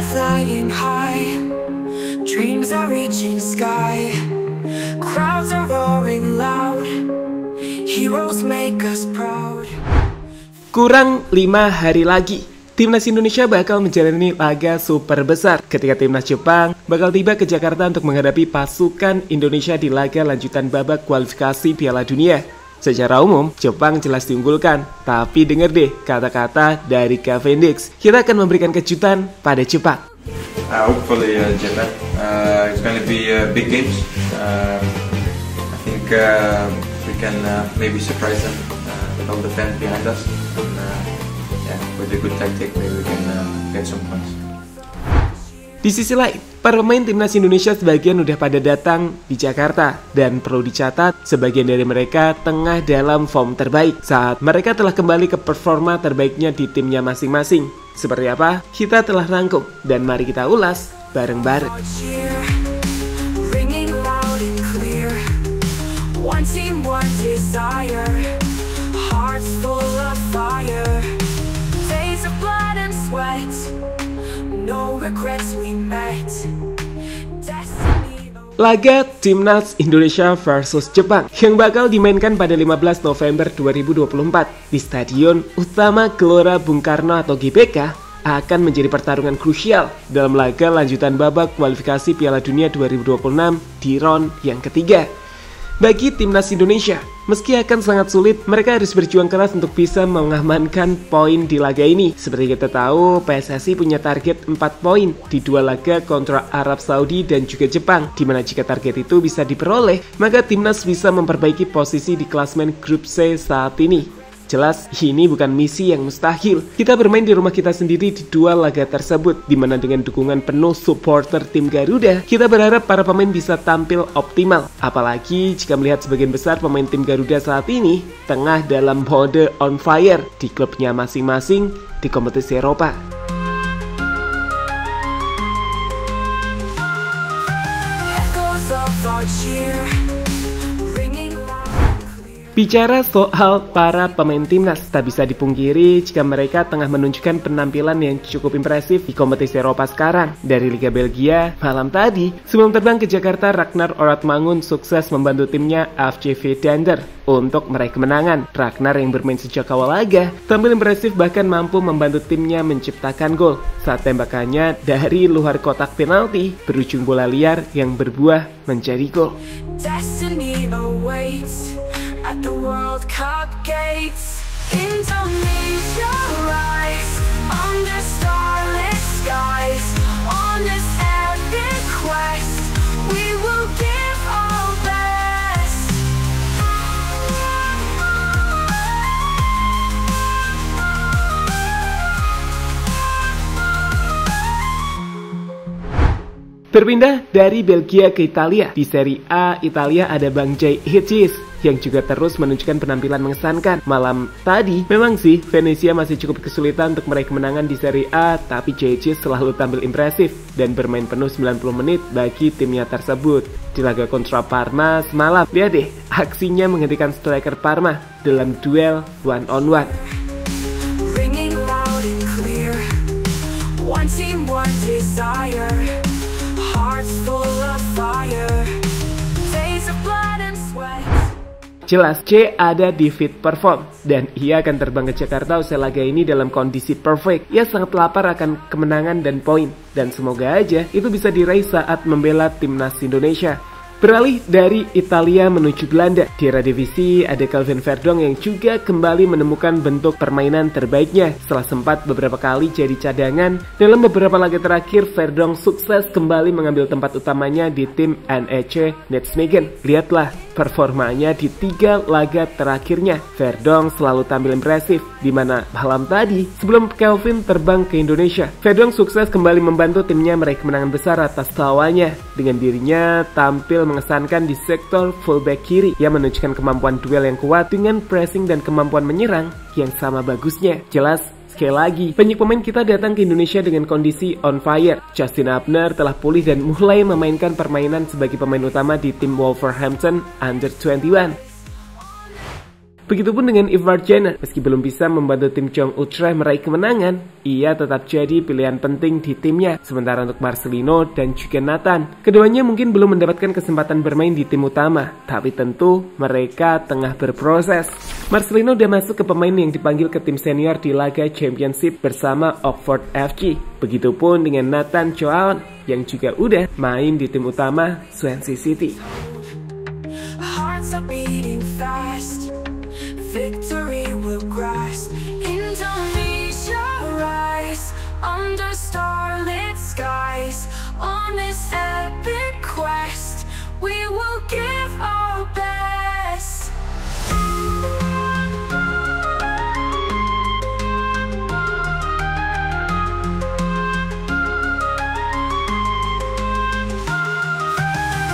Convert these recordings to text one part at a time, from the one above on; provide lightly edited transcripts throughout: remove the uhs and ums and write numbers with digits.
are flying high, dreams are reaching sky, crowds are roaring loud, heroes make us proud. Kurang 5 hari lagi, Timnas Indonesia bakal menjalani laga super besar ketika Timnas Jepang bakal tiba ke Jakarta untuk menghadapi pasukan Indonesia di laga lanjutan babak kualifikasi Piala Dunia. Secara umum, Jepang jelas diunggulkan, tapi denger deh kata-kata dari Cavendish. Kita akan memberikan kejutan pada Jepang. Hopefully Japan. It's going to be big games. I think we can maybe surprise them with all the fans behind us. With a good tactic, maybe we can get some points. Di sisi lain, para pemain Timnas Indonesia sebagian udah pada datang di Jakarta. Dan perlu dicatat, sebagian dari mereka tengah dalam form terbaik saat mereka telah kembali ke performa terbaiknya di timnya masing-masing. Seperti apa? Kita telah rangkum dan mari kita ulas bareng-bareng. One team, one desire, hearts full of fire, days of blood and sweat, no regrets we met. Laga Timnas Indonesia versus Jepang yang bakal dimainkan pada 15 November 2024 di Stadion Utama Gelora Bung Karno atau GBK akan menjadi pertarungan krusial dalam laga lanjutan babak kualifikasi Piala Dunia 2026 di round yang ketiga. Bagi Timnas Indonesia, meski akan sangat sulit, mereka harus berjuang keras untuk bisa mengamankan poin di laga ini. Seperti kita tahu, PSSI punya target 4 poin di 2 laga kontra Arab Saudi dan juga Jepang, di mana jika target itu bisa diperoleh, maka Timnas bisa memperbaiki posisi di klasemen grup C saat ini. Jelas, ini bukan misi yang mustahil. Kita bermain di rumah kita sendiri di 2 laga tersebut, di mana dengan dukungan penuh supporter tim Garuda, kita berharap para pemain bisa tampil optimal. Apalagi jika melihat sebagian besar pemain tim Garuda saat ini tengah dalam mode on fire di klubnya masing-masing di kompetisi Eropa. Bicara soal para pemain Timnas, tak bisa dipungkiri jika mereka tengah menunjukkan penampilan yang cukup impresif di kompetisi Eropa sekarang. Dari Liga Belgia, malam tadi, sebelum terbang ke Jakarta, Ragnar Oratmangun sukses membantu timnya AFC Vedander untuk meraih kemenangan. Ragnar yang bermain sejak awal laga, tampil impresif bahkan mampu membantu timnya menciptakan gol saat tembakannya dari luar kotak penalti berujung bola liar yang berbuah menjadi gol. At the World Cup gates, Indonesia rise under starlit skies. On this epic quest, we will give our best. Berpindah dari Belgia ke Italia, di Serie A Italia ada Bang Jay Hitchis yang juga terus menunjukkan penampilan mengesankan. Malam tadi, memang sih Venezia masih cukup kesulitan untuk meraih kemenangan di Serie A, tapi Jay Hitchis selalu tampil impresif dan bermain penuh 90 menit bagi timnya tersebut. Di laga kontra Parma semalam, lihat deh, aksinya menghentikan striker Parma dalam duel one on one. One team, one desire, hearts full of fire, days of blood and sweat. Jelas, C ada di fit perform dan ia akan terbang ke Jakarta usai laga ini dalam kondisi perfect. Ia sangat lapar akan kemenangan dan poin, dan semoga aja itu bisa diraih saat membela Timnas Indonesia. Beralih dari Italia menuju Belanda, di Eredivisie ada Calvin Verdong yang juga kembali menemukan bentuk permainan terbaiknya. Setelah sempat beberapa kali jadi cadangan, dalam beberapa laga terakhir Verdong sukses kembali mengambil tempat utamanya di tim NEC Nijmegen. Lihatlah performanya di 3 laga terakhirnya. Verdong selalu tampil impresif, di mana malam tadi sebelum Calvin terbang ke Indonesia, Verdong sukses kembali membantu timnya meraih kemenangan besar atas lawannya. Dengan dirinya tampil mengesankan di sektor fullback kiri yang menunjukkan kemampuan duel yang kuat dengan pressing dan kemampuan menyerang yang sama bagusnya. Jelas, sekali lagi, banyak pemain kita datang ke Indonesia dengan kondisi on fire. Justin Abner telah pulih dan mulai memainkan permainan sebagai pemain utama di tim Wolverhampton Under 21. Begitupun dengan Edward Jenner, meski belum bisa membantu tim Jong Utrecht meraih kemenangan, ia tetap jadi pilihan penting di timnya. Sementara untuk Marcelino dan juga Nathan, keduanya mungkin belum mendapatkan kesempatan bermain di tim utama, tapi tentu mereka tengah berproses. Marcelino udah masuk ke pemain yang dipanggil ke tim senior di laga Championship bersama Oxford FC. Begitupun dengan Nathan Choaon yang juga udah main di tim utama Swansea City. Hearts are beating fast. Victory will grasp. Indonesia rise under starlit skies. On this epic quest, we will give our best.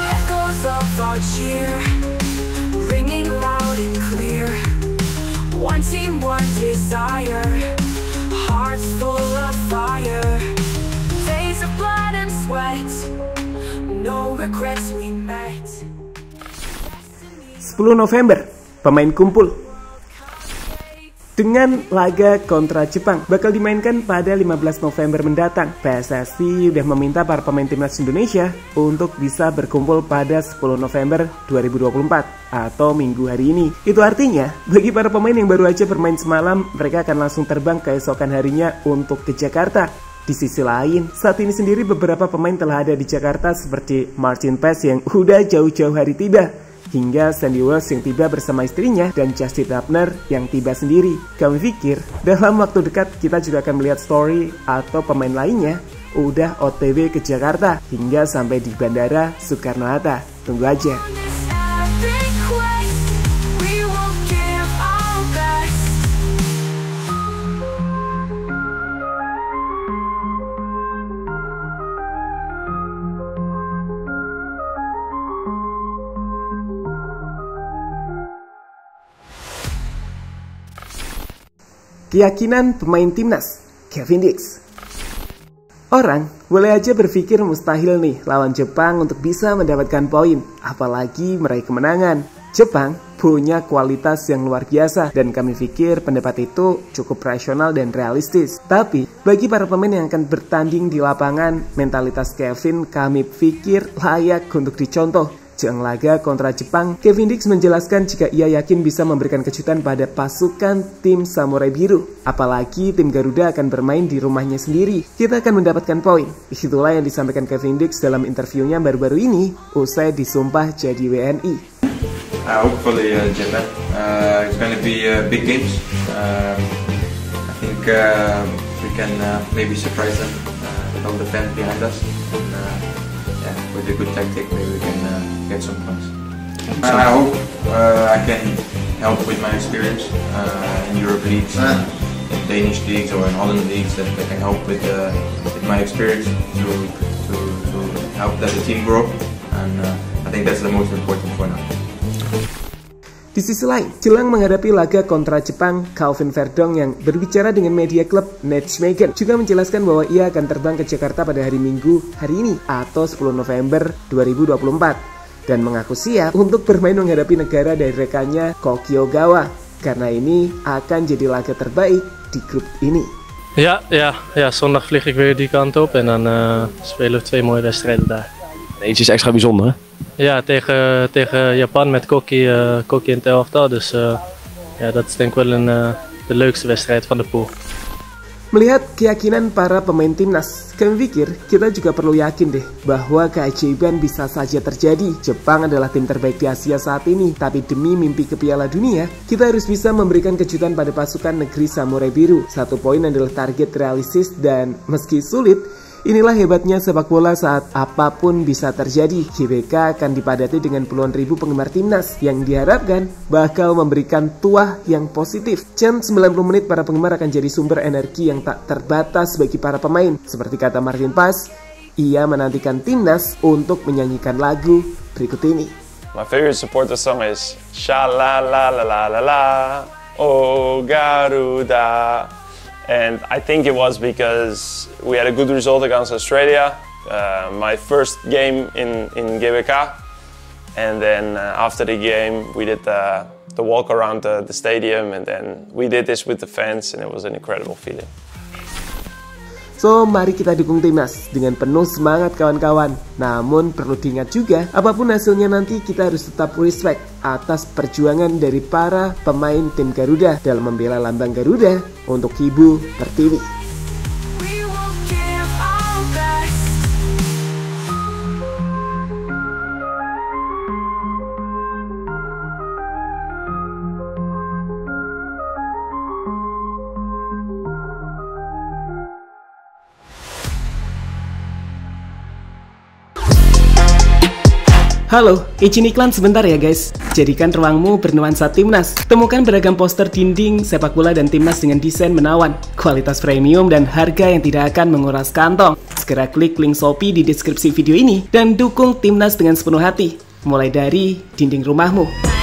Echoes of our cheer, ringing loud and clear. One team, one desire, hearts full of fire. Days of blood and sweat, no regrets we met. 10 November, pemain kumpul. Dengan laga kontra Jepang bakal dimainkan pada 15 November mendatang. PSSI sudah meminta para pemain timnas Indonesia untuk bisa berkumpul pada 10 November 2024 atau minggu hari ini. Itu artinya bagi para pemain yang baru aja bermain semalam, mereka akan langsung terbang keesokan harinya untuk ke Jakarta. Di sisi lain, saat ini sendiri beberapa pemain telah ada di Jakarta seperti Martin Paes yang udah jauh-jauh hari tiba, hingga Sandy Wells yang tiba bersama istrinya dan Justin Hubner yang tiba sendiri. Kami pikir dalam waktu dekat kita juga akan melihat story atau pemain lainnya udah OTW ke Jakarta hingga sampai di Bandara Soekarno-Hatta. Tunggu aja. Keyakinan pemain timnas, Kevin Dix. Orang boleh aja berpikir mustahil nih lawan Jepang untuk bisa mendapatkan poin, apalagi meraih kemenangan. Jepang punya kualitas yang luar biasa dan kami pikir pendapat itu cukup rasional dan realistis. Tapi bagi para pemain yang akan bertanding di lapangan, mentalitas Kevin kami pikir layak untuk dicontoh. Jelang laga kontra Jepang, Kevin Dix menjelaskan jika ia yakin bisa memberikan kejutan pada pasukan tim Samurai Biru. Apalagi tim Garuda akan bermain di rumahnya sendiri. Kita akan mendapatkan poin. Itulah yang disampaikan Kevin Dix dalam interviewnya baru-baru ini usai disumpah jadi WNI. Hopefully Japan. It's going to be big games. I think we can maybe surprise them with all the fans behind us. And, with a good tactic, maybe we can get some points. I hope I can help with my experience in Europe leagues, in Danish leagues or in Holland leagues. That I can help with my experience to help the team grow, and I think that's the most important for now. Di sisi lain, jelang menghadapi laga kontra Jepang, Calvin Verdong yang berbicara dengan media klub Nijmegen juga menjelaskan bahwa ia akan terbang ke Jakarta pada hari Minggu hari ini atau 10 November 2024 dan mengaku siap untuk bermain menghadapi negara dari rekannya Kokyogawa karena ini akan jadi laga terbaik di grup ini. Ja, zondag vlieg ik weer die kant op en dan spelen we 2 mooie wedstrijden daar. Eentje is extra bijzonder, hè? Ja, tegen Japan met Kokkie in het elftal. Dus dat is denk ik wel de leukste wedstrijd van de pool. Melihat keyakinan para pemain timnas, kami pikir kita juga perlu yakin deh bahwa keajaiban bisa saja terjadi. Jepang adalah tim terbaik di Asia saat ini, tapi demi mimpi ke Piala Dunia, kita harus bisa memberikan kejutan pada pasukan negeri Samurai Biru. 1 poin adalah target realistis dan meski sulit, inilah hebatnya sepak bola saat apapun bisa terjadi. GBK akan dipadati dengan puluhan ribu penggemar timnas yang diharapkan bakal memberikan tuah yang positif. Dan 90 menit para penggemar akan jadi sumber energi yang tak terbatas bagi para pemain. Seperti kata Martin Paes, ia menantikan timnas untuk menyanyikan lagu berikut ini. My favorite supporter song is Sha la la la la la la, oh Garuda. And I think it was because we had a good result against Australia, my first game in GBK, and then after the game we did the walk around the stadium, and then we did this with the fans, and it was an incredible feeling. So, mari kita dukung timnas dengan penuh semangat kawan-kawan. Namun perlu diingat juga, apapun hasilnya nanti kita harus tetap respect atas perjuangan dari para pemain tim Garuda dalam membela lambang Garuda untuk Ibu Pertiwi. We will give our best. Halo, izin iklan sebentar ya guys. Jadikan ruangmu bernuansa timnas. Temukan beragam poster dinding, sepak bola dan timnas dengan desain menawan, kualitas premium dan harga yang tidak akan menguras kantong. Segera klik link Shopee di deskripsi video ini dan dukung timnas dengan sepenuh hati. Mulai dari dinding rumahmu.